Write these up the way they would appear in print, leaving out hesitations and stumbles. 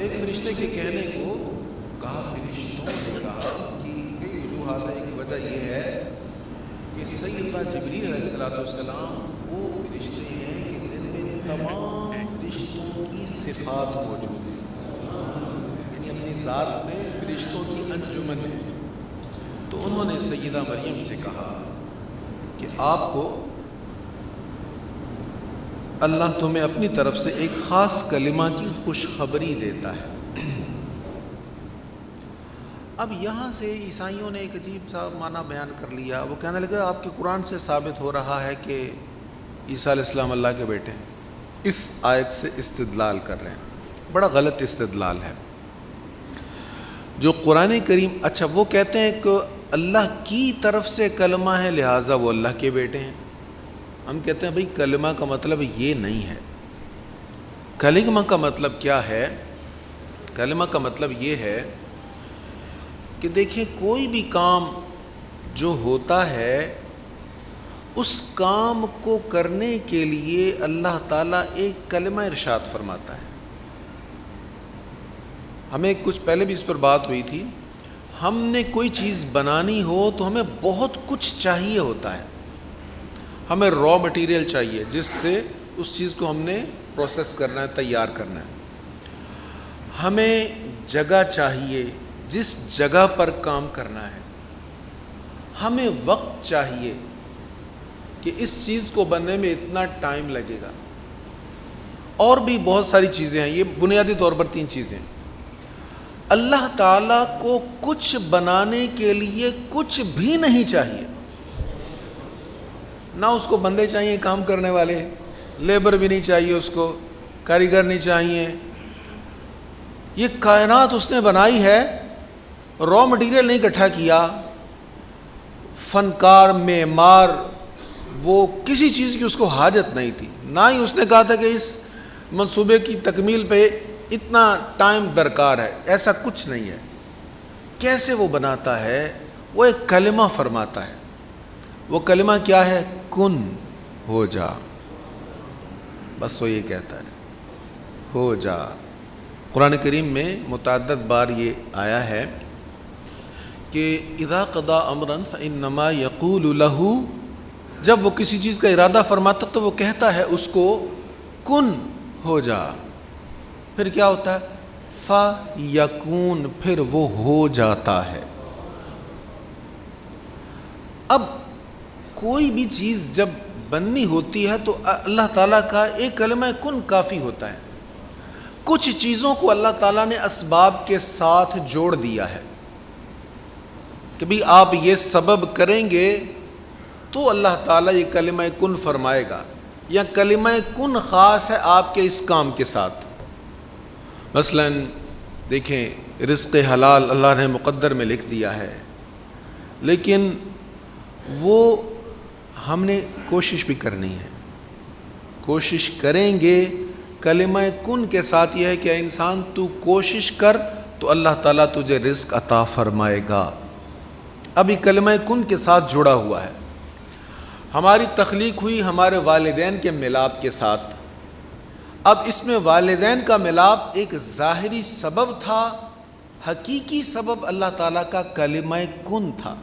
ایک فرشتے کے کہنے کو کہا، فرشتوں نے کہا، اس کی کئی وجوہات ہیں۔ ایک وجہ یہ ہے کہ سیدنا جبریل علیہ السلام وہ فرشتے ہیں کہ جن میں تمام فرشتوں کی صفات موجود ہیں، یعنی اپنی ذات میں فرشتوں کی انجمن ہے۔ تو انہوں نے سیدہ مریم سے کہا کہ آپ کو اللہ تمہیں اپنی طرف سے ایک خاص کلمہ کی خوشخبری دیتا ہے۔ اب یہاں سے عیسائیوں نے ایک عجیب سا معنی بیان کر لیا۔ وہ کہنے لگے آپ کے قرآن سے ثابت ہو رہا ہے کہ عیسیٰ علیہ السلام اللہ کے بیٹے ہیں، اس آیت سے استدلال کر رہے ہیں۔ بڑا غلط استدلال ہے۔ جو قرآن کریم، اچھا وہ کہتے ہیں کہ اللہ کی طرف سے کلمہ ہے لہٰذا وہ اللہ کے بیٹے ہیں۔ ہم کہتے ہیں بھئی کلمہ کا مطلب یہ نہیں ہے۔ کلمہ کا مطلب کیا ہے؟ کلمہ کا مطلب یہ ہے کہ دیکھیں کوئی بھی کام جو ہوتا ہے اس کام کو کرنے کے لیے اللہ تعالیٰ ایک کلمہ ارشاد فرماتا ہے۔ ہمیں کچھ پہلے بھی اس پر بات ہوئی تھی، ہم نے کوئی چیز بنانی ہو تو ہمیں بہت کچھ چاہیے ہوتا ہے۔ ہمیں را مٹیریل چاہیے جس سے اس چیز کو ہم نے پروسیس کرنا ہے، تیار کرنا ہے۔ ہمیں جگہ چاہیے جس جگہ پر کام کرنا ہے۔ ہمیں وقت چاہیے کہ اس چیز کو بننے میں اتنا ٹائم لگے گا۔ اور بھی بہت ساری چیزیں ہیں، یہ بنیادی طور پر 3 چیزیں ہیں۔ اللہ تعالیٰ کو کچھ بنانے کے لیے کچھ بھی نہیں چاہیے، نہ اس کو بندے چاہیے کام کرنے والے، لیبر بھی نہیں چاہیے، اس کو کاریگر نہیں چاہیے۔ یہ کائنات اس نے بنائی ہے، را مٹیریل نہیں اکٹھا کیا، فنکار معمار وہ کسی چیز کی اس کو حاجت نہیں تھی، نہ ہی اس نے کہا تھا کہ اس منصوبے کی تکمیل پہ اتنا ٹائم درکار ہے، ایسا کچھ نہیں ہے۔ کیسے وہ بناتا ہے؟ وہ ایک کلمہ فرماتا ہے۔ وہ کلمہ کیا ہے؟ کن ہو جا، بس وہ یہ کہتا ہے ہو جا۔ قرآن کریم میں متعدد بار یہ آیا ہے کہ اذا قضا امرا فانما یقول له، جب وہ کسی چیز کا ارادہ فرماتا تو وہ کہتا ہے اس کو کن ہو جا، پھر کیا ہوتا ہے؟ فیکون، پھر وہ ہو جاتا ہے۔ اب کوئی بھی چیز جب بننی ہوتی ہے تو اللہ تعالیٰ کا ایک کلمہ کن کافی ہوتا ہے۔ کچھ چیزوں کو اللہ تعالیٰ نے اسباب کے ساتھ جوڑ دیا ہے کہ بھی آپ یہ سبب کریں گے تو اللہ تعالیٰ یہ کلمہ کن فرمائے گا، یا کلمہ کن خاص ہے آپ کے اس کام کے ساتھ۔ مثلا دیکھیں رزق حلال اللہ نے مقدر میں لکھ دیا ہے، لیکن وہ ہم نے کوشش بھی کرنی ہے۔ کوشش کریں گے، کلمہ کن کے ساتھ یہ ہے کہ اے انسان تو کوشش کر تو اللہ تعالیٰ تجھے رزق عطا فرمائے گا۔ اب یہ کلمہ کن کے ساتھ جڑا ہوا ہے۔ ہماری تخلیق ہوئی ہمارے والدین کے ملاپ کے ساتھ۔ اب اس میں والدین کا ملاپ ایک ظاہری سبب تھا، حقیقی سبب اللہ تعالیٰ کا کلمہ کن تھا۔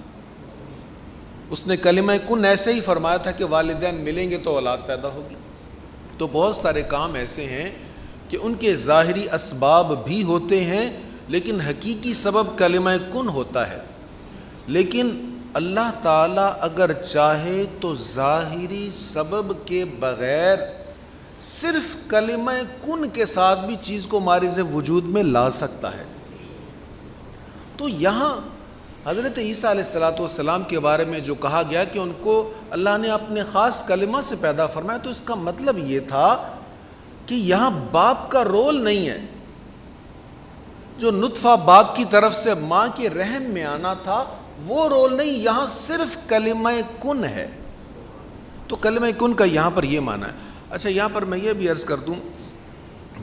اس نے کلمہ کن ایسے ہی فرمایا تھا کہ والدین ملیں گے تو اولاد پیدا ہوگی۔ تو بہت سارے کام ایسے ہیں کہ ان کے ظاہری اسباب بھی ہوتے ہیں لیکن حقیقی سبب کلمہ کن ہوتا ہے۔ لیکن اللہ تعالیٰ اگر چاہے تو ظاہری سبب کے بغیر صرف کلمہ کن کے ساتھ بھی چیز کو مارز وجود میں لا سکتا ہے۔ تو یہاں حضرت عیسیٰ علیہ السلام کے بارے میں جو کہا گیا کہ ان کو اللہ نے اپنے خاص کلمہ سے پیدا فرمایا، تو اس کا مطلب یہ تھا کہ یہاں باپ کا رول نہیں ہے۔ جو نطفہ باپ کی طرف سے ماں کے رحم میں آنا تھا وہ رول نہیں، یہاں صرف کلمہ کن ہے۔ تو کلمہ کن کا یہاں پر یہ معنی ہے۔ اچھا یہاں پر میں یہ بھی عرض کر دوں،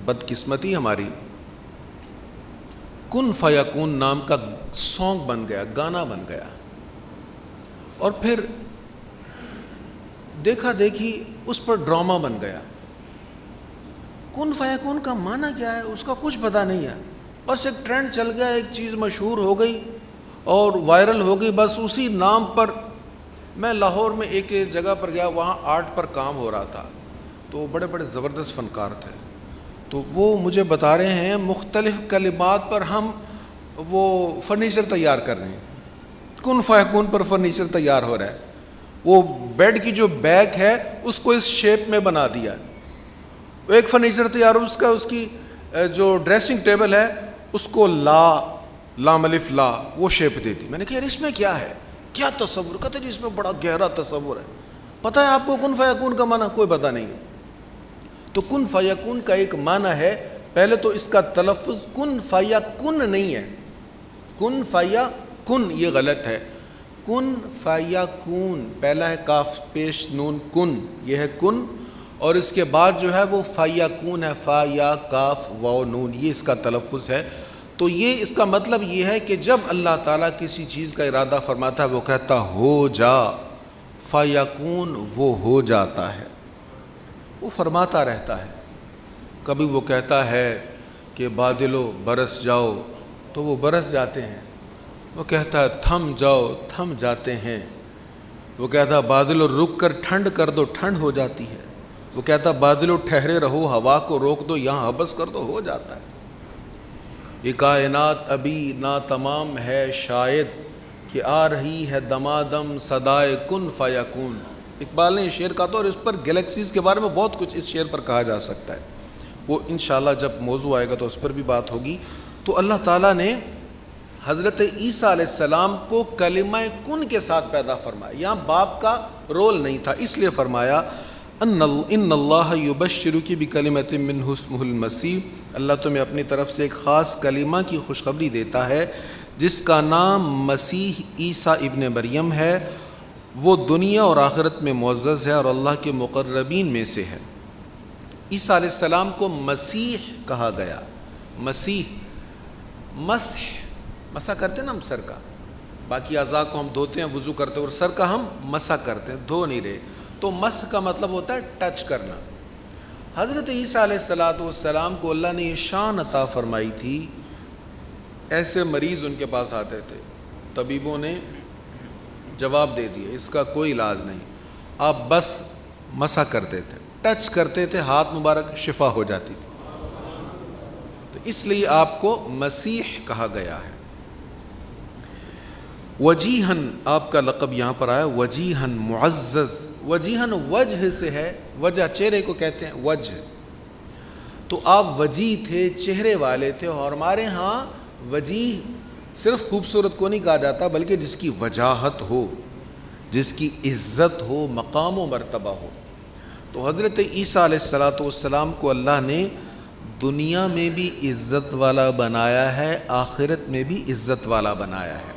بدقسمتی ہماری، کن فیکون نام کا سانگ بن گیا، گانا بن گیا، اور پھر دیکھا دیکھی اس پر ڈرامہ بن گیا۔ کن فیکون کا معنی کیا ہے اس کا کچھ پتہ نہیں ہے، بس ایک ٹرینڈ چل گیا، ایک چیز مشہور ہو گئی اور وائرل ہو گئی، بس اسی نام پر۔ میں لاہور میں ایک جگہ پر گیا، وہاں آرٹ پر کام ہو رہا تھا، تو بڑے بڑے زبردست فنکار تھے، تو وہ مجھے بتا رہے ہیں مختلف کلمات پر ہم وہ فرنیچر تیار کر رہے ہیں، کن فیکون پر فرنیچر تیار ہو رہا ہے۔ وہ بیڈ کی جو بیک ہے اس کو اس شیپ میں بنا دیا، ایک فرنیچر تیار ہو، اس کی جو ڈریسنگ ٹیبل ہے اس کو لام الف لا وہ شیپ دے دی۔ میں نے کہا یار اس میں کیا ہے، کیا تصور؟ کہتے جی اس میں بڑا گہرا تصور ہے۔ پتہ ہے آپ کو کن فیکون کا معنی؟ کوئی پتہ نہیں۔ تو کن فیکون کا ایک معنی ہے، پہلے تو اس کا تلفظ کن فیکون نہیں ہے، کن فیکون یہ غلط ہے، کن فیکون پہلا ہے کاف پیش نون کن، یہ ہے کن، اور اس کے بعد جو ہے وہ فیکون ہے، فا یا کاف واو نون، یہ اس کا تلفظ ہے۔ تو یہ اس کا مطلب یہ ہے کہ جب اللہ تعالیٰ کسی چیز کا ارادہ فرماتا ہے وہ کہتا ہو جا، فیکون وہ ہو جاتا ہے، وہ فرماتا رہتا ہے۔ کبھی وہ کہتا ہے کہ بادلو برس جاؤ تو وہ برس جاتے ہیں، وہ کہتا ہے تھم جاؤ تھم جاتے ہیں، وہ کہتا ہے بادلو رک کر ٹھنڈ کر دو ٹھنڈ ہو جاتی ہے، وہ کہتا ہے بادلو ٹھہرے رہو ہوا کو روک دو یہاں حبس کر دو ہو جاتا ہے۔ یہ کائنات ابھی نا تمام ہے شاید کہ آ رہی ہے دمادم صدائے کن فیکون۔ اقبال نے یہ شعر کہا تھا، اور اس پر گلیکسیز کے بارے میں بہت کچھ اس شعر پر کہا جا سکتا ہے، وہ انشاءاللہ جب موضوع آئے گا تو اس پر بھی بات ہوگی۔ تو اللہ تعالیٰ نے حضرت عیسیٰ علیہ السلام کو کلمہ کن کے ساتھ پیدا فرمایا، یہاں باپ کا رول نہیں تھا، اس لیے فرمایا ان اللہ یبشرک بکلمۃ منہ اسمہ المسیح، اللہ تمہیں اپنی طرف سے ایک خاص کلمہ کی خوشخبری دیتا ہے جس کا نام مسیح عیسیٰ ابن مریم ہے، وہ دنیا اور آخرت میں معزز ہے اور اللہ کے مقربین میں سے ہے۔ عیسیٰ علیہ السلام کو مسیح کہا گیا، مسیح مسح کرتے ہیں نا ہم سر کا، باقی اعضاء کو ہم دھوتے ہیں وضو کرتے ہیں، اور سر کا ہم مسح کرتے ہیں، دھو نہیں رہے، تو مس کا مطلب ہوتا ہے ٹچ کرنا۔ حضرت عیسیٰ علیہ السلام کو اللہ نے یہ شان عطا فرمائی تھی، ایسے مریض ان کے پاس آتے تھے، طبیبوں نے جواب دے دیا اس کا کوئی علاج نہیں، آپ بس مسح کرتے تھے، ٹچ کرتے تھے، ہاتھ مبارک شفا ہو جاتی تھی، تو اس لیے آپ کو مسیح کہا گیا ہے۔ وجیہن آپ کا لقب یہاں پر آیا، وجیہن معزز، وجیہن وجہ سے ہے، وجہ چہرے کو کہتے ہیں وجہ، تو آپ وجیہ تھے، چہرے والے تھے، اور ہمارے ہاں وجیہ صرف خوبصورت کو نہیں کہا جاتا بلکہ جس کی وجاہت ہو، جس کی عزت ہو، مقام و مرتبہ ہو۔ تو حضرت عیسیٰ علیہ السلام کو اللہ نے دنیا میں بھی عزت والا بنایا ہے، آخرت میں بھی عزت والا بنایا ہے۔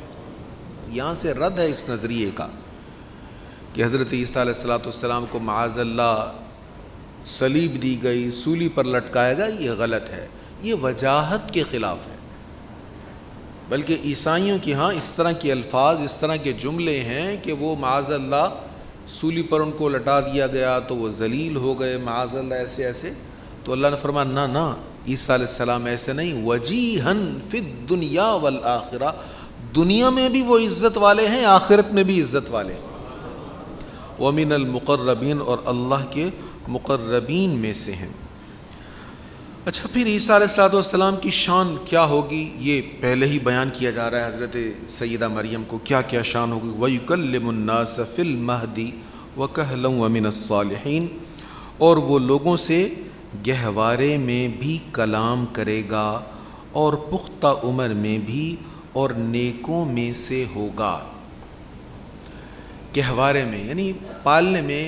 یہاں سے رد ہے اس نظریے کا کہ حضرت عیسیٰ علیہ السلام کو معاذ اللہ صلیب دی گئی، سولی پر لٹکایا گیا، یہ غلط ہے، یہ وجاہت کے خلاف ہے۔ بلکہ عیسائیوں کی ہاں اس طرح کے الفاظ، اس طرح کے جملے ہیں کہ وہ معاذ اللہ سولی پر ان کو لٹا دیا گیا تو وہ ذلیل ہو گئے، معاذ اللہ ایسے ایسے، تو اللہ نے فرمایا نہ عیسیٰ علیہ السلام ایسے نہیں، وجیہن فی الدنیا والآخرہ، دنیا میں بھی وہ عزت والے ہیں، آخرت میں بھی عزت والے ہیں، ومن المقربین، اور اللہ کے مقربین میں سے ہیں۔ اچھا، پھر عیسیٰ علیہ السلام کی شان کیا ہوگی؟ یہ پہلے ہی بیان کیا جا رہا ہے، حضرت سیدہ مریم کو کیا کیا شان ہوگی۔ وَيُكَلِّمُ النَّاسَ فِي الْمَهْدِ وَكَهْلًا وَمِنَ الصَّالِحِينَ، اور وہ لوگوں سے گہوارے میں بھی کلام کرے گا اور پختہ عمر میں بھی اور نیکوں میں سے ہوگا۔ گہوارے میں یعنی پالنے میں،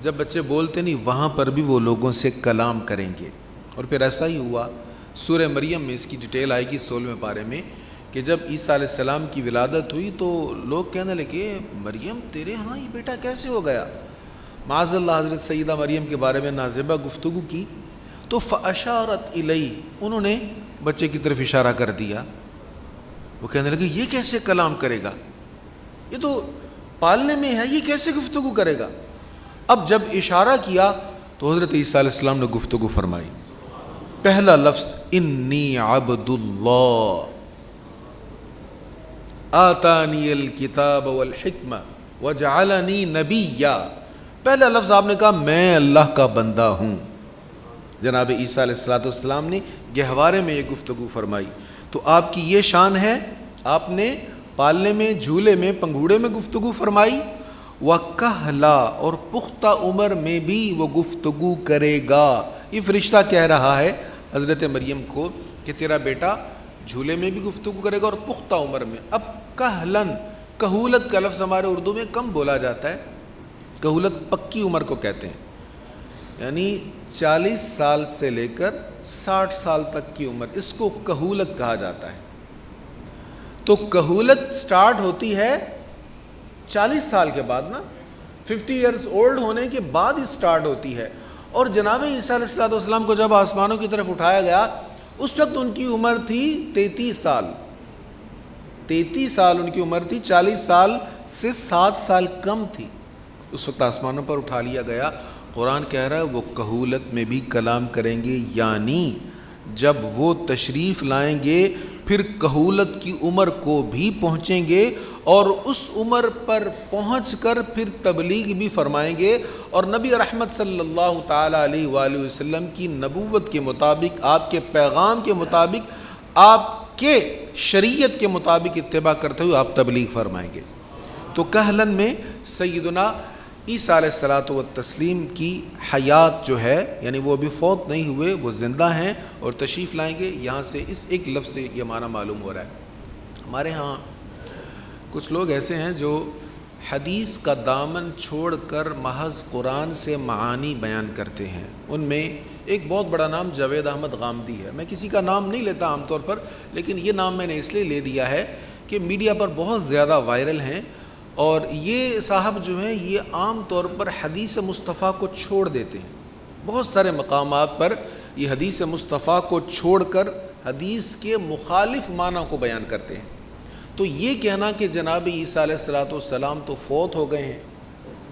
جب بچے بولتے نہیں وہاں پر بھی وہ لوگوں سے کلام کریں گے۔ اور پھر ایسا ہی ہوا، سورہ مریم میں اس کی ڈیٹیل آئے گی 16ویں پارے میں، کہ جب عیسیٰ علیہ السلام کی ولادت ہوئی تو لوگ کہنے لگے مریم تیرے ہاں یہ بیٹا کیسے ہو گیا؟ معاذ اللہ حضرت سیدہ مریم کے بارے میں نازبہ گفتگو کی تو فَأَشَارَتْ إِلَيْهِ، انہوں نے بچے کی طرف اشارہ کر دیا، وہ کہنے لگے یہ کیسے کلام کرے گا، یہ تو پالنے میں ہے، یہ کیسے گفتگو کرے گا؟ اب جب اشارہ کیا تو حضرت عیسیٰ علیہ السلام نے گفتگو فرمائی. پہلا لفظ انی عبد اللہ آتانی الکتاب والحکمہ وجعلنی نبیا. پہلا لفظ آپ نے کہا میں اللہ کا بندہ ہوں. جناب عیسیٰ علیہ السلام نے گہوارے میں یہ گفتگو فرمائی. تو آپ کی یہ شان ہے, آپ نے پالنے میں, جھولے میں, پنگھوڑے میں گفتگو فرمائی, وَكَهْلَا اور پختہ عمر میں بھی وہ گفتگو کرے گا. یہ فرشتہ کہہ رہا ہے حضرت مریم کو کہ تیرا بیٹا جھولے میں بھی گفتگو کرے گا اور پختہ عمر میں. اب کہلن, کہولت کا لفظ ہمارے اردو میں کم بولا جاتا ہے. کہولت پکی عمر کو کہتے ہیں, یعنی 40 سال سے لے کر 60 سال تک کی عمر, اس کو کہولت کہا جاتا ہے. تو کہولت سٹارٹ ہوتی ہے 40 سال کے بعد نا, 50 ایئرز اولڈ ہونے کے بعد ہی سٹارٹ ہوتی ہے. اور جناب عیسیٰ علیہ السلام کو جب آسمانوں کی طرف اٹھایا گیا اس وقت ان کی عمر تھی 33 سال. 33 سال ان کی عمر تھی, 40 سال سے 7 سال کم تھی. اس وقت آسمانوں پر اٹھا لیا گیا. قرآن کہہ رہا ہے وہ کہولت میں بھی کلام کریں گے, یعنی جب وہ تشریف لائیں گے پھر کہولت کی عمر کو بھی پہنچیں گے اور اس عمر پر پہنچ کر پھر تبلیغ بھی فرمائیں گے. اور نبی رحمت صلی اللہ تعالیٰ علیہ وآلہ وسلم کی نبوت کے مطابق, آپ کے پیغام کے مطابق, آپ کے شریعت کے مطابق اتباع کرتے ہوئے آپ تبلیغ فرمائیں گے. تو کہلن میں سیدنا عیسیٰ علیہ الصلاۃ والتسلیم کی حیات جو ہے, یعنی وہ ابھی فوت نہیں ہوئے, وہ زندہ ہیں اور تشریف لائیں گے. یہاں سے اس ایک لفظ سے یہ معنی معلوم ہو رہا ہے. ہمارے ہاں کچھ لوگ ایسے ہیں جو حدیث کا دامن چھوڑ کر محض قرآن سے معانی بیان کرتے ہیں. ان میں ایک بہت بڑا نام جاوید احمد غامدی ہے. میں کسی کا نام نہیں لیتا عام طور پر, لیکن یہ نام میں نے اس لیے لے دیا ہے کہ میڈیا پر بہت زیادہ وائرل ہیں, اور یہ صاحب جو ہیں یہ عام طور پر حدیث مصطفیٰ کو چھوڑ دیتے ہیں. بہت سارے مقامات پر یہ حدیث مصطفیٰ کو چھوڑ کر حدیث کے مخالف معنی کو بیان کرتے ہیں. تو یہ کہنا کہ جناب عیسیٰ علیہ السلام تو فوت ہو گئے ہیں,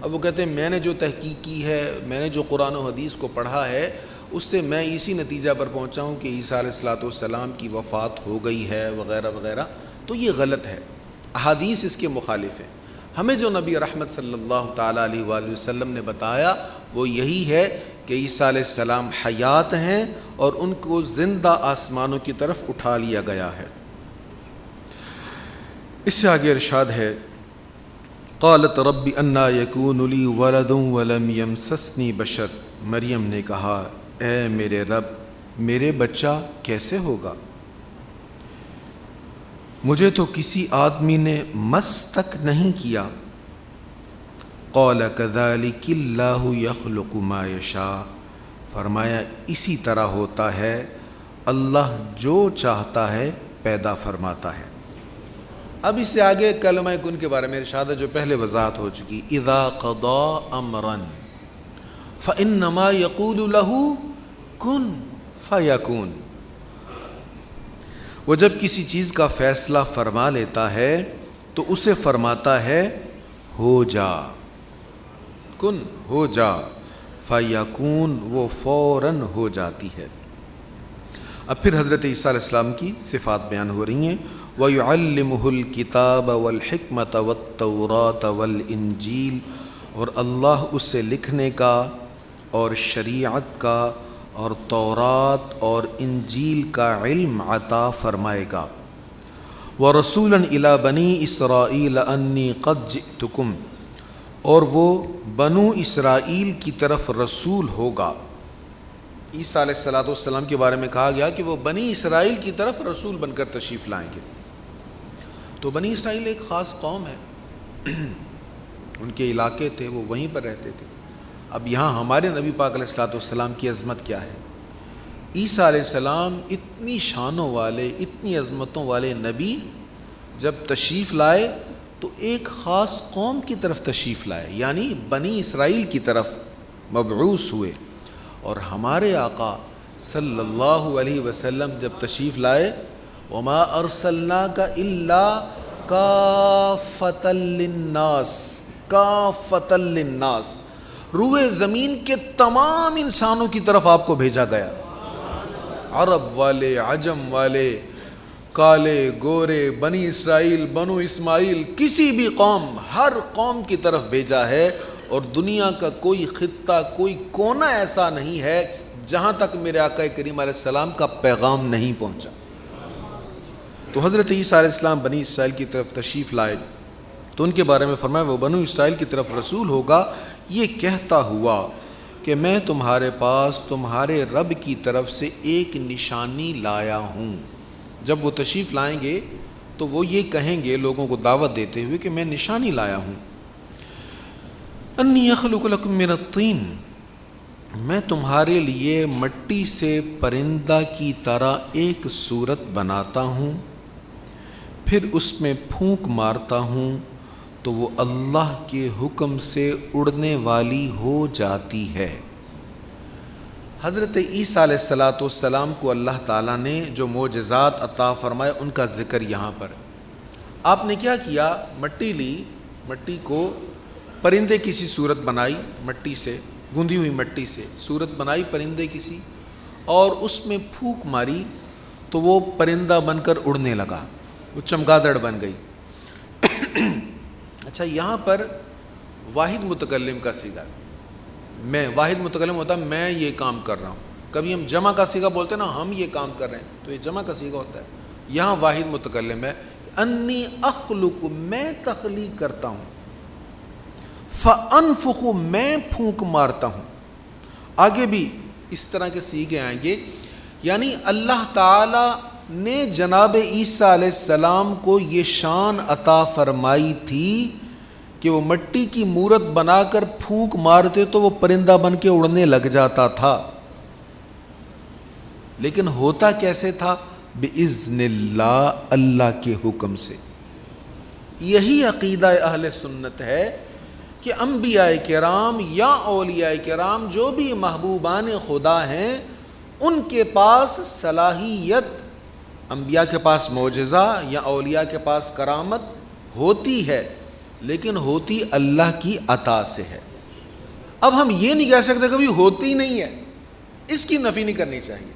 اب وہ کہتے ہیں میں نے جو تحقیق کی ہے, میں نے جو قرآن و حدیث کو پڑھا ہے, اس سے میں اسی نتیجہ پر پہنچا ہوں کہ عیسیٰ علیہ السلام کی وفات ہو گئی ہے وغیرہ وغیرہ. تو یہ غلط ہے, احادیث اس کے مخالف ہیں. ہمیں جو نبی رحمت صلی اللہ تعالیٰ علیہ وآلہ وسلم نے بتایا وہ یہی ہے کہ عیسیٰ علیہ السلام حیات ہیں اور ان کو زندہ آسمانوں کی طرف اٹھا لیا گیا ہے. اس سے آگے ارشاد ہے, قالت رب انا یکون لی ولد ولم یمسسنی بشر. مریم نے کہا اے میرے رب, میرے بچہ کیسے ہوگا, مجھے تو کسی آدمی نے مس تک نہیں کیا. قال کذالک اللہ یخلق ما یشاء. فرمایا اسی طرح ہوتا ہے, اللہ جو چاہتا ہے پیدا فرماتا ہے. اب اس سے آگے کلمہ کن کے بارے میں ارشاد ہے جو پہلے وضاحت ہو چکی. اذا قضى امرا فانما یقول له کن فیکون. وہ جب کسی چیز کا فیصلہ فرما لیتا ہے تو اسے فرماتا ہے ہو جا, کن ہو جا, فیکون وہ فوراً ہو جاتی ہے. اب پھر حضرت عیسیٰ علیہ السلام کی صفات بیان ہو رہی ہیں. وَيُعَلِّمُهُ الْكِتَابَ وَالْحِكْمَةَ وَالتَّوْرَاةَ وَالْإِنْجِيلَ. اور اللہ اس سے لکھنے کا اور شریعت کا اور تورات اور انجیل کا علم عطا فرمائے گا. وَرَسُولًا إِلَى بَنِي إِسْرَائِيلَ أَنِّي قَدْ جِئْتُكُمْ. اور وہ بنو اسرائیل کی طرف رسول ہوگا. عیسیٰ علیہ السلام کے بارے میں کہا گیا کہ وہ بنی اسرائیل کی طرف رسول بن کر تشریف لائیں گے. تو بنی اسرائیل ایک خاص قوم ہے, ان کے علاقے تھے, وہ وہیں پر رہتے تھے. اب یہاں ہمارے نبی پاک علیہ السلام کی عظمت کیا ہے. عیسیٰ علیہ السلام اتنی شانوں والے, اتنی عظمتوں والے نبی جب تشریف لائے تو ایک خاص قوم کی طرف تشریف لائے, یعنی بنی اسرائیل کی طرف مبعوث ہوئے. اور ہمارے آقا صلی اللہ علیہ وسلم جب تشریف لائے وما ارسلناک الا کافۃ للناس, کافۃ للناس, روئے زمین کے تمام انسانوں کی طرف آپ کو بھیجا گیا، عرب والے، عجم والے، کالے گورے، بنی اسرائیل، بنو اسماعیل، کسی بھی قوم، ہر قوم کی طرف بھیجا ہے، اور دنیا کا کوئی خطہ، کوئی کونا ایسا نہیں ہے جہاں تک میرے آقا کریم علیہ السلام کا پیغام نہیں پہنچا۔ تو حضرت عیسیٰ علیہ السلام بنی اسرائیل کی طرف تشریف لائے تو ان کے بارے میں فرمایا وہ بنو اسرائیل کی طرف رسول ہوگا، یہ کہتا ہوا کہ میں تمہارے پاس تمہارے رب کی طرف سے ایک نشانی لایا ہوں۔ جب وہ تشریف لائیں گے تو وہ یہ کہیں گے لوگوں کو دعوت دیتے ہوئے کہ میں نشانی لایا ہوں، انی اخلق لکم من الطین، میں تمہارے لیے مٹی سے پرندہ کی طرح ایک صورت بناتا ہوں، پھر اس میں پھونک مارتا ہوں تو وہ اللہ کے حکم سے اڑنے والی ہو جاتی ہے۔ حضرت عیسیٰ علیہ السلام کو اللہ تعالیٰ نے جو معجزات عطا فرمائے ان کا ذکر یہاں پر۔ آپ نے کیا کیا؟ مٹی لی، مٹی کو پرندے کسی صورت بنائی، مٹی سے، گوندھی ہوئی مٹی سے صورت بنائی پرندے کسی، اور اس میں پھونک ماری تو وہ پرندہ بن کر اڑنے لگا، وہ چمگادڑ بن گئی۔ اچھا، یہاں پر واحد متکلم کا صیغہ، میں، واحد متکلم ہوتا ہے میں یہ کام کر رہا ہوں۔ کبھی ہم جمع کا صیغہ بولتے ہیں نا، ہم یہ کام کر رہے ہیں، تو یہ جمع کا صیغہ ہوتا ہے۔ یہاں واحد متکلم ہے، انی اخلق، میں تخلیق کرتا ہوں، فانفخ، میں پھونک مارتا ہوں۔ آگے بھی اس طرح کے صیغے آئیں گے، یعنی اللہ تعالی نے جناب عیسیٰ علیہ السلام کو یہ شان عطا فرمائی تھی کہ وہ مٹی کی مورت بنا کر پھونک مارتے تو وہ پرندہ بن کے اڑنے لگ جاتا تھا، لیکن ہوتا کیسے تھا؟ بِإِذْنِ اللہ، اللہ کے حکم سے۔ یہی عقیدہ اہل سنت ہے کہ انبیاء کرام یا اولیاء کرام جو بھی محبوبان خدا ہیں ان کے پاس صلاحیت، انبیاء کے پاس معجزہ یا اولیاء کے پاس کرامت ہوتی ہے، لیکن ہوتی اللہ کی عطا سے ہے۔ اب ہم یہ نہیں کہہ سکتے کبھی ہوتی نہیں ہے، اس کی نفی نہیں کرنی چاہیے،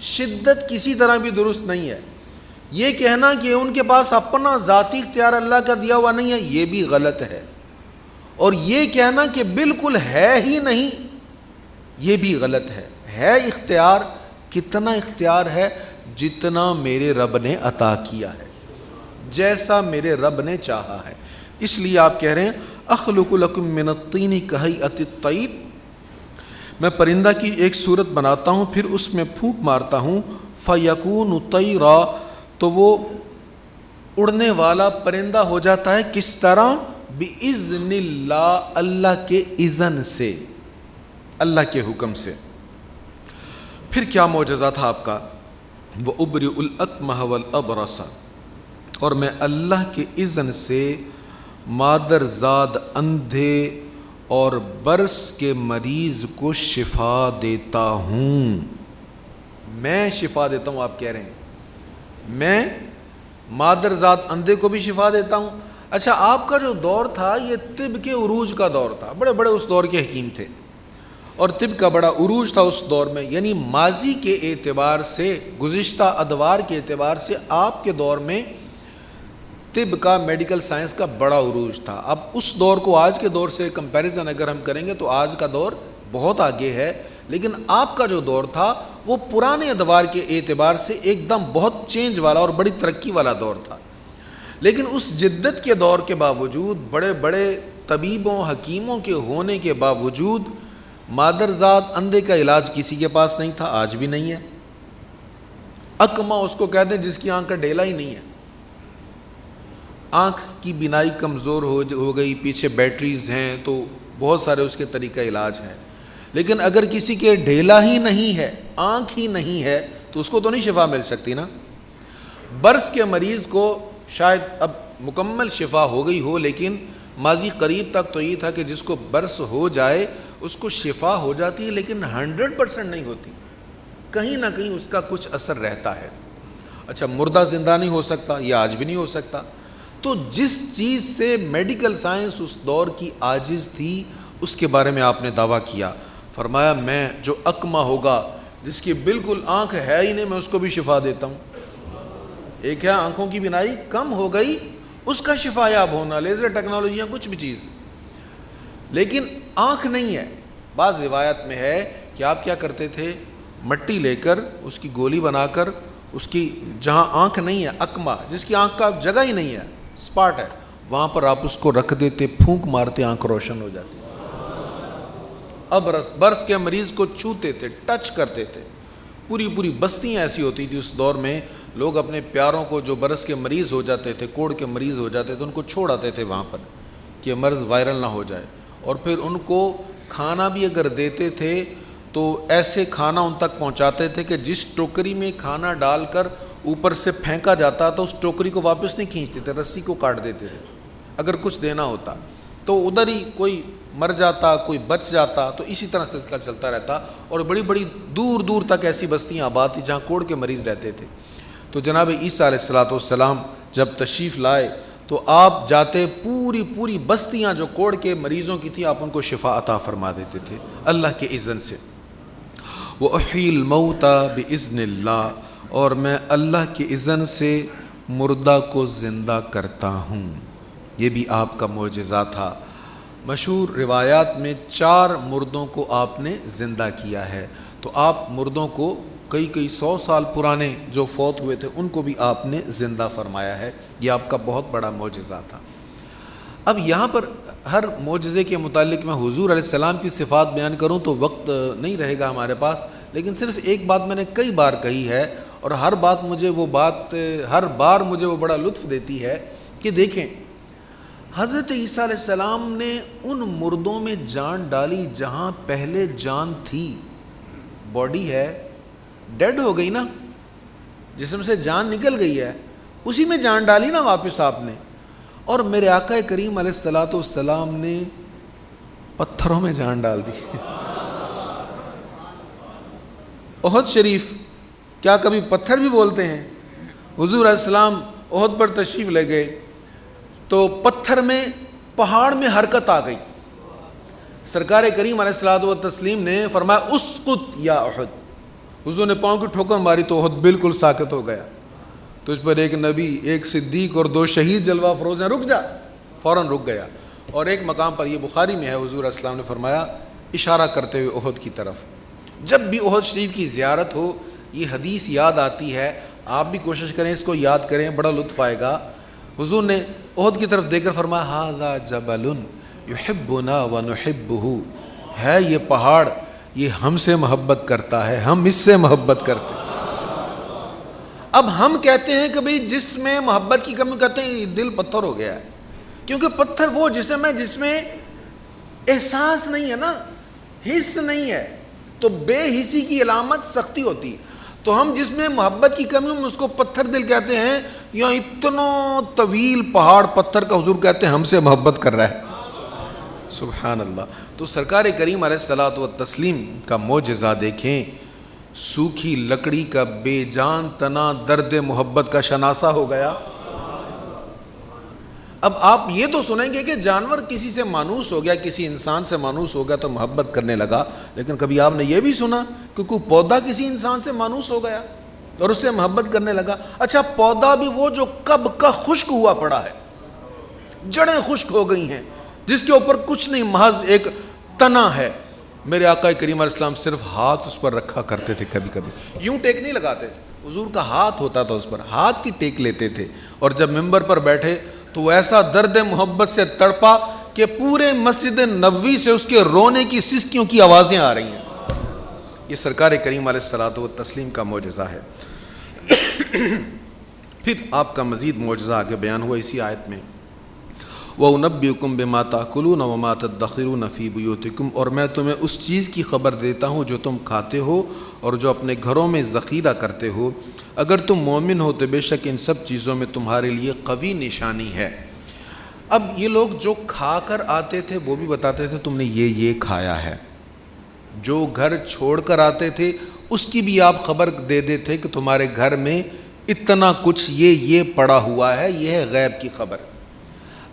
شدت کسی طرح بھی درست نہیں ہے۔ یہ کہنا کہ ان کے پاس اپنا ذاتی اختیار اللہ کا دیا ہوا نہیں ہے، یہ بھی غلط ہے، اور یہ کہنا کہ بالکل ہے ہی نہیں، یہ بھی غلط ہے۔ ہے اختیار، کتنا اختیار ہے؟ جتنا میرے رب نے عطا کیا ہے، جیسا میرے رب نے چاہا ہے۔ اس لیے آپ کہہ رہے ہیں اخلق لکم من الطین کہیئۃ الطیر، میں پرندہ کی ایک صورت بناتا ہوں، پھر اس میں پھونک مارتا ہوں، فیکون طیرا، تو وہ اڑنے والا پرندہ ہو جاتا ہے۔ کس طرح؟ بِإِذْنِ اللہ، اللہ کے اذن سے، اللہ کے حکم سے۔ پھر کیا معجزہ تھا آپ کا؟ وَأُبْرِئُ الْأَكْمَحَ وَالْأَبْرَصَ، اور میں اللہ کے اذن سے مادرزاد اندھے اور برس کے مریض کو شفا دیتا ہوں۔ میں شفا دیتا ہوں، آپ کہہ رہے ہیں میں مادرزاد اندھے کو بھی شفا دیتا ہوں۔ اچھا، آپ کا جو دور تھا یہ طب کے عروج کا دور تھا، بڑے بڑے اس دور کے حکیم تھے، اور طب کا بڑا عروج تھا اس دور میں، یعنی ماضی کے اعتبار سے، گزشتہ ادوار کے اعتبار سے آپ کے دور میں طب کا، میڈیکل سائنس کا بڑا عروج تھا۔ اب اس دور کو آج کے دور سے کمپیریزن اگر ہم کریں گے تو آج کا دور بہت آگے ہے، لیکن آپ کا جو دور تھا وہ پرانے ادوار کے اعتبار سے ایک دم بہت چینج والا اور بڑی ترقی والا دور تھا۔ لیکن اس جدت کے دور کے باوجود، بڑے بڑے طبیبوں حکیموں کے ہونے کے باوجود، مادرزاد اندھے کا علاج کسی کے پاس نہیں تھا، آج بھی نہیں ہے۔ اکما اس کو کہتے ہیں جس کی آنکھ کا ڈیلا ہی نہیں ہے، آنکھ کی بینائی کمزور ہو گئی، پیچھے بیٹریز ہیں تو بہت سارے اس کے طریقہ علاج ہیں، لیکن اگر کسی کے ڈھیلا ہی نہیں ہے، آنکھ ہی نہیں ہے، تو اس کو تو نہیں شفا مل سکتی نا۔ برس کے مریض کو شاید اب مکمل شفا ہو گئی ہو، لیکن ماضی قریب تک تو یہ تھا کہ جس کو برس ہو جائے اس کو شفا ہو جاتی ہے، لیکن 100% نہیں ہوتی، کہیں نہ کہیں اس کا کچھ اثر رہتا ہے۔ اچھا، مردہ زندہ نہیں ہو سکتا، یہ آج بھی نہیں ہو سکتا۔ تو جس چیز سے میڈیکل سائنس اس دور کی عاجز تھی، اس کے بارے میں آپ نے دعویٰ کیا. فرمایا میں جو اکما ہوگا, جس کی بالکل آنکھ ہے ہی نہیں, میں اس کو بھی شفا دیتا ہوں. ایک ہے آنکھوں کی بینائی کم ہو گئی, اس کا شفا یاب ہونا, لیزر ٹیکنالوجیاں کچھ بھی چیز, لیکن آنکھ نہیں ہے. بعض روایت میں ہے کہ آپ کیا کرتے تھے, مٹی لے کر اس کی گولی بنا کر, اس کی جہاں آنکھ نہیں ہے, اکما جس کی آنکھ کا جگہ ہی نہیں ہے, اسپاٹ ہے, وہاں پر آپ اس کو رکھ دیتے, پھونک مارتے, آنکھ روشن ہو جاتی. اب برس کے مریض کو چھوتے تھے, ٹچ کرتے تھے. پوری بستیاں ایسی ہوتی تھی اس دور میں, لوگ اپنے پیاروں کو جو برس کے مریض ہو جاتے تھے, کوڑ کے مریض ہو جاتے تھے, ان کو چھوڑ آتے تھے وہاں پر کہ مرض وائرل نہ ہو جائے. اور پھر ان کو کھانا بھی اگر دیتے تھے تو ایسے کھانا ان تک پہنچاتے تھے کہ جس ٹوکری میں کھانا ڈال کر اوپر سے پھینکا جاتا تھا, اس ٹوکری کو واپس نہیں کھینچتے تھے, رسی کو کاٹ دیتے تھے اگر کچھ دینا ہوتا. تو ادھر ہی کوئی مر جاتا, کوئی بچ جاتا, تو اسی طرح سلسلہ چلتا رہتا. اور بڑی دور تک ایسی بستیاں آباد تھیں جہاں کوڑ کے مریض رہتے تھے. تو جناب عیسیٰ علیہ السلام جب تشریف لائے تو آپ جاتے, پوری بستیاں جو کوڑ کے مریضوں کی تھی, آپ ان کو شفا عطا فرما دیتے تھے اللہ کے اذن سے. وَأُحْيِي الْمَوْتَى بِإِذْنِ اللَّهِ, اور میں اللہ کے اذن سے مردہ کو زندہ کرتا ہوں. یہ بھی آپ کا معجزہ تھا. مشہور روایات میں 4 مردوں کو آپ نے زندہ کیا ہے. تو آپ مردوں کو کئی 100 سال پرانے جو فوت ہوئے تھے ان کو بھی آپ نے زندہ فرمایا ہے. یہ آپ کا بہت بڑا معجزہ تھا. اب یہاں پر ہر معجزے کے متعلق میں حضور علیہ السلام کی صفات بیان کروں تو وقت نہیں رہے گا ہمارے پاس, لیکن صرف ایک بات میں نے کئی بار کہی ہے, اور ہر بار مجھے وہ بڑا لطف دیتی ہے کہ دیکھیں, حضرت عیسیٰ علیہ السلام نے ان مردوں میں جان ڈالی جہاں پہلے جان تھی. باڈی ہے, ڈیڈ ہو گئی نا, جسم سے جان نکل گئی ہے, اسی میں جان ڈالی نا واپس آپ نے. اور میرے آقا کریم علیہ السلام نے پتھروں میں جان ڈال دی. احد شریف, کیا کبھی پتھر بھی بولتے ہیں؟ حضور علیہ السلام احد پر تشریف لے گئے تو پتھر میں, پہاڑ میں حرکت آ گئی. سرکار کریم علیہ الصلوۃ والتسلیم نے فرمایا اسقط یا احد. حضور نے پاؤں کی ٹھوکر ماری تو احد بالکل ساکت ہو گیا. تو اس پر ایک نبی, ایک صدیق اور 2 شہید جلوہ افروز ہیں, رک جا, فوراً رک گیا. اور ایک مقام پر, یہ بخاری میں ہے, حضور علیہ السلام نے فرمایا اشارہ کرتے ہوئے احد کی طرف. جب بھی احد شریف کی زیارت ہو یہ حدیث یاد آتی ہے, آپ بھی کوشش کریں اس کو یاد کریں, بڑا لطف آئے گا. حضور نے احد کی طرف دیکھ کر فرمایا ھذا جبل یحبنا ونحبہ, ہے یہ پہاڑ, یہ ہم سے محبت کرتا ہے, ہم اس سے محبت کرتے ہیں. اب ہم کہتے ہیں کہ بھئی جس میں محبت کی کمی, کہتے ہیں دل پتھر ہو گیا ہے, کیونکہ پتھر وہ جسم ہے جس میں احساس نہیں ہے نا, حس نہیں ہے, تو بے حسی کی علامت سختی ہوتی ہے. تو ہم جس میں محبت کی کمی ہم اس کو پتھر دل کہتے ہیں. یا اتنا طویل پہاڑ پتھر کا حضور کہتے ہیں ہم سے محبت کر رہا ہے. سبحان اللہ. تو سرکار کریم علیہ الصلوۃ والتسلیم کا معجزہ دیکھیں, سوکھی لکڑی کا بے جان تنا درد محبت کا شناسہ ہو گیا. اب آپ یہ تو سنیں گے کہ جانور کسی سے مانوس ہو گیا, کسی انسان سے مانوس ہو گیا تو محبت کرنے لگا, لیکن کبھی آپ نے یہ بھی سنا کہ کوئی پودا کسی انسان سے مانوس ہو گیا اور اس سے محبت کرنے لگا؟ اچھا, پودا بھی وہ جو کب کا خشک ہوا پڑا ہے, جڑیں خشک ہو گئی ہیں, جس کے اوپر کچھ نہیں, محض ایک تنا ہے. میرے آقا کریم علیہ السلام صرف ہاتھ اس پر رکھا کرتے تھے, کبھی کبھی یوں ٹیک نہیں لگاتے تھے, حضور کا ہاتھ ہوتا تھا اس پر, ہاتھ کی ٹیک لیتے تھے. اور جب ممبر پر بیٹھے تو وہ ایسا درد محبت سے تڑپا کہ پورے مسجد نبوی سے اس کے رونے کی سسکیوں کی آوازیں آ رہی ہیں. یہ سرکار کریم علیہ الصلوۃ والتسلیم کا معجزہ ہے. پھر آپ کا مزید معجزہ آگے بیان ہوا اسی آیت میں, وَأُنَبِّئُكُم بِمَا تَأْكُلُونَ وَمَا تَدَّخِرُونَ فِي بُيُوتِكُمْ, اور میں تمہیں اس چیز کی خبر دیتا ہوں جو تم کھاتے ہو اور جو اپنے گھروں میں ذخیرہ کرتے ہو. اگر تم مومن ہو تو بے شک ان سب چیزوں میں تمہارے لیے قوی نشانی ہے. اب یہ لوگ جو کھا کر آتے تھے وہ بھی بتاتے تھے تم نے یہ کھایا ہے. جو گھر چھوڑ کر آتے تھے اس کی بھی آپ خبر دے دیتے کہ تمہارے گھر میں اتنا کچھ یہ پڑا ہوا ہے, یہ ہے غیب کی خبر.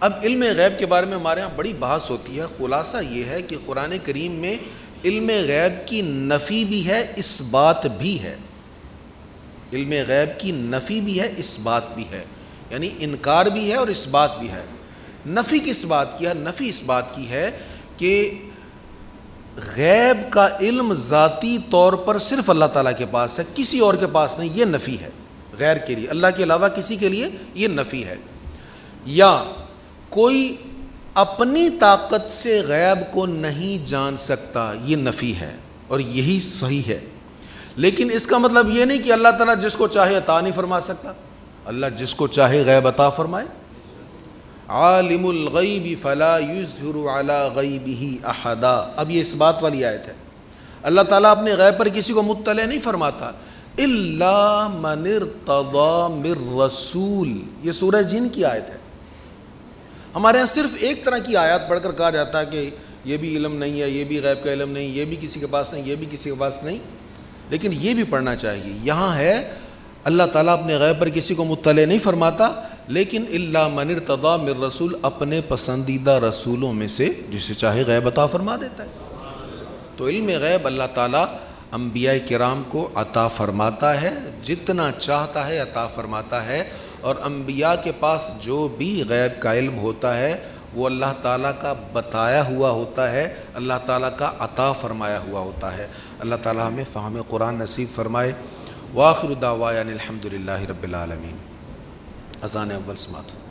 اب علم غیب کے بارے میں ہمارے ہاں بڑی بحث ہوتی ہے. خلاصہ یہ ہے کہ قرآن کریم میں علم غیب کی نفی بھی ہے، اس بات بھی ہے. علم غیب کی نفی بھی ہے، اس بات بھی ہے، یعنی انکار بھی ہے اور اس بات بھی ہے. نفی کس بات کی ہے؟ نفی اس بات کی ہے کہ غیب کا علم ذاتی طور پر صرف اللہ تعالیٰ کے پاس ہے، کسی اور کے پاس نہیں. یہ نفی ہے غیر کے لیے، اللہ کے علاوہ کسی کے لیے یہ نفی ہے. یا کوئی اپنی طاقت سے غیب کو نہیں جان سکتا، یہ نفی ہے اور یہی صحیح ہے. لیکن اس کا مطلب یہ نہیں کہ اللہ تعالیٰ جس کو چاہے عطا نہیں فرما سکتا. اللہ جس کو چاہے غیب عطا فرمائے. عالم الغیب فلا یظہر علی غیبہ احدا. اب یہ اس بات والی آیت ہے. اللہ تعالیٰ اپنے غیب پر کسی کو مطلع نہیں فرماتا. الا من ارتضی من رسول، یہ سورہ جن کی آیت ہے. ہمارے یہاں صرف ایک طرح کی آیات پڑھ کر کہا جاتا ہے کہ یہ بھی علم نہیں ہے، یہ بھی غیب کا علم نہیں، یہ بھی کسی کے پاس نہیں، یہ بھی کسی کے پاس نہیں. لیکن یہ بھی پڑھنا چاہیے. یہاں ہے اللہ تعالیٰ اپنے غیب پر کسی کو مطلع نہیں فرماتا، لیکن الا من ارتضی من رسول، اپنے پسندیدہ رسولوں میں سے جسے چاہے غیب عطا فرما دیتا ہے. تو علم غیب اللہ تعالیٰ انبیاء کرام کو عطا فرماتا ہے، جتنا چاہتا ہے عطا فرماتا ہے. اور انبیاء کے پاس جو بھی غیب کا علم ہوتا ہے وہ اللہ تعالیٰ کا بتایا ہوا ہوتا ہے، اللہ تعالیٰ کا عطا فرمایا ہوا ہوتا ہے. اللہ تعالیٰ ہمیں فہم قرآن نصیب فرمائے. وآخر دعوانا الحمد للہ رب العالمین. اذان اول سماعت.